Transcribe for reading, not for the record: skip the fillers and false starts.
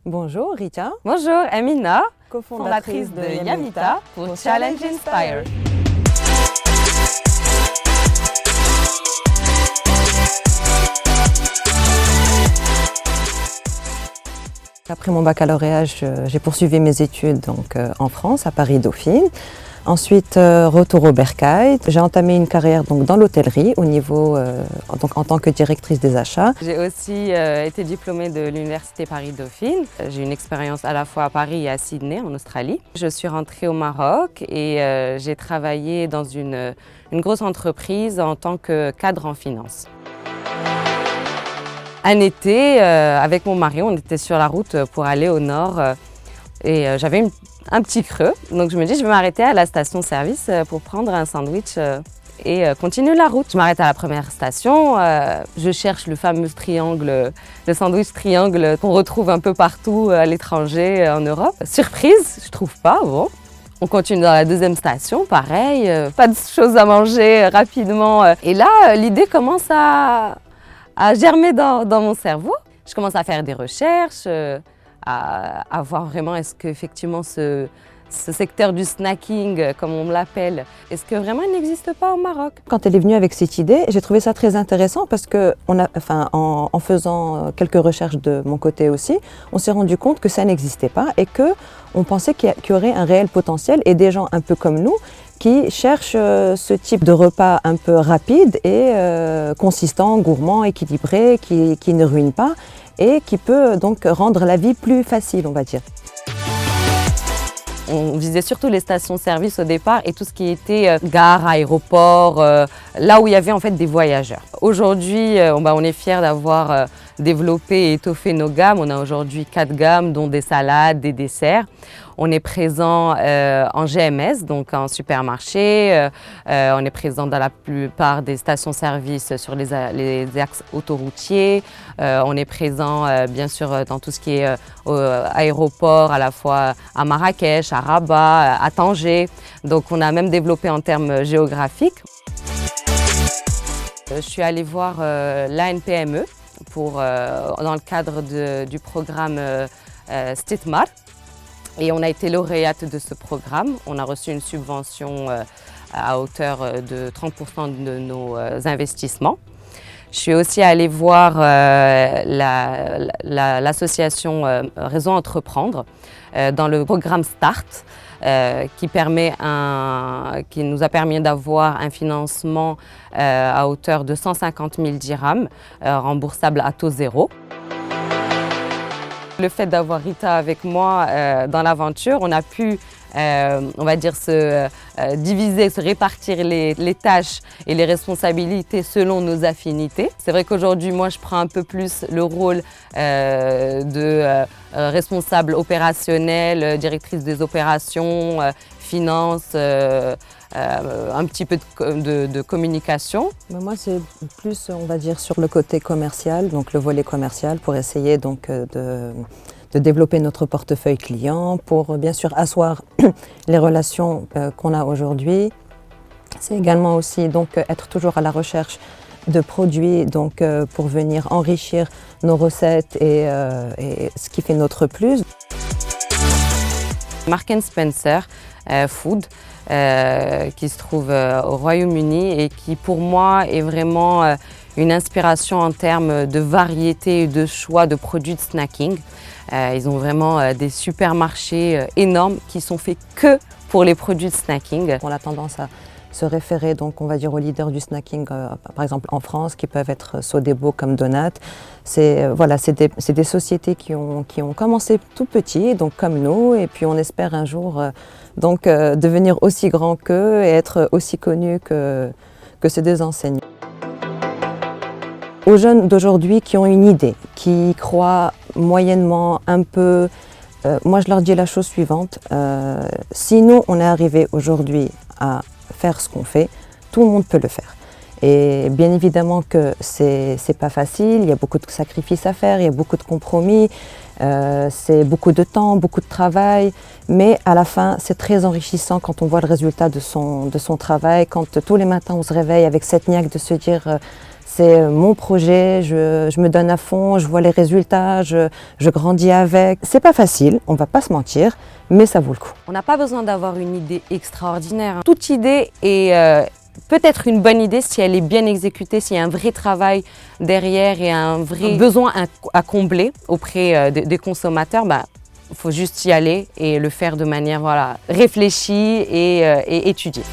Bonjour Rita, Bonjour, Amina, cofondatrice fondatrice de Yamita pour Challenge Inspire. Après mon baccalauréat, j'ai poursuivi mes études en France, à Paris-Dauphine. Ensuite, retour au Bercail. J'ai entamé une carrière dans l'hôtellerie en tant que directrice des achats. J'ai aussi été diplômée de l'Université Paris-Dauphine. J'ai une expérience à la fois à Paris et à Sydney, en Australie. Je suis rentrée au Maroc et j'ai travaillé dans une grosse entreprise en tant que cadre en finance. Un été, avec mon mari, on était sur la route pour aller au nord et j'avais un petit creux. Donc je me dis, je vais m'arrêter à la station-service pour prendre un sandwich et continuer la route. Je m'arrête à la première station, je cherche le fameux triangle, le sandwich triangle qu'on retrouve un peu partout à l'étranger, en Europe. Surprise, je trouve pas, bon. On continue dans la deuxième station, pareil, pas de choses à manger rapidement. Et là, l'idée commence à germer dans mon cerveau. Je commence à faire des recherches, à voir vraiment est-ce qu'effectivement ce secteur du snacking, comme on l'appelle, est-ce que vraiment il n'existe pas au Maroc? Quand elle est venue avec cette idée, j'ai trouvé ça très intéressant parce que en faisant quelques recherches de mon côté aussi, on s'est rendu compte que ça n'existait pas et qu'on pensait qu'il y aurait un réel potentiel et des gens un peu comme nous qui cherchent ce type de repas un peu rapide et consistant, gourmand, équilibré, qui ne ruine pas et qui peut donc rendre la vie plus facile, on va dire. On visait surtout les stations-service au départ et tout ce qui était gare, aéroport, là où il y avait en fait des voyageurs. Aujourd'hui, on est fiers d'avoir développé et étoffé nos gammes. On a aujourd'hui 4 gammes, dont des salades, des desserts. On est présent en GMS, donc en supermarché. On est présent dans la plupart des stations-service sur les axes autoroutiers. On est présent bien sûr dans tout ce qui est aéroport, à la fois à Marrakech, à Rabat, à Tanger. Donc on a même développé en termes géographiques. Je suis allée voir l'ANPME dans le cadre du programme Stitmar. Et on a été lauréate de ce programme. On a reçu une subvention à hauteur de 30% de nos investissements. Je suis aussi allée voir l'association Réseau Entreprendre dans le programme START qui nous a permis d'avoir un financement à hauteur de 150 000 dirhams remboursable à taux zéro. Le fait d'avoir Rita avec moi dans l'aventure, on a pu, on va dire, se diviser, se répartir les tâches et les responsabilités selon nos affinités. C'est vrai qu'aujourd'hui, moi, je prends un peu plus le rôle de responsable opérationnel, directrice des opérations, finance, un petit peu de communication. Moi, c'est plus, on va dire, sur le côté commercial, donc le volet commercial, pour essayer donc de développer notre portefeuille client, pour bien sûr asseoir les relations qu'on a aujourd'hui. C'est également aussi donc être toujours à la recherche de produits donc pour venir enrichir nos recettes et ce qui fait notre plus. Marks & Spencer Food, qui se trouve au Royaume-Uni et qui pour moi est vraiment une inspiration en termes de variété et de choix de produits de snacking. Ils ont vraiment des supermarchés énormes qui sont faits que pour les produits de snacking. On a tendance à se référer donc on va dire aux leaders du snacking par exemple en France qui peuvent être Sodebo comme Donat. C'est des sociétés qui ont commencé tout petit donc comme nous et puis on espère un jour devenir aussi grand qu'eux et être aussi connus que ces deux enseignes. Aux jeunes d'aujourd'hui qui ont une idée, qui croient moyennement un peu, moi je leur dis la chose suivante, si nous on est arrivé aujourd'hui à faire ce qu'on fait, tout le monde peut le faire. Et bien évidemment que c'est pas facile, il y a beaucoup de sacrifices à faire, il y a beaucoup de compromis, c'est beaucoup de temps, beaucoup de travail, mais à la fin c'est très enrichissant quand on voit le résultat de son travail, quand tous les matins on se réveille avec cette niaque de se dire c'est mon projet, je me donne à fond, je vois les résultats, je grandis avec. C'est pas facile, on va pas se mentir, mais ça vaut le coup. On n'a pas besoin d'avoir une idée extraordinaire. Toute idée est peut-être une bonne idée si elle est bien exécutée, s'il y a un vrai travail derrière et un vrai besoin à combler auprès des consommateurs. Il faut juste y aller et le faire de manière réfléchie et étudiée.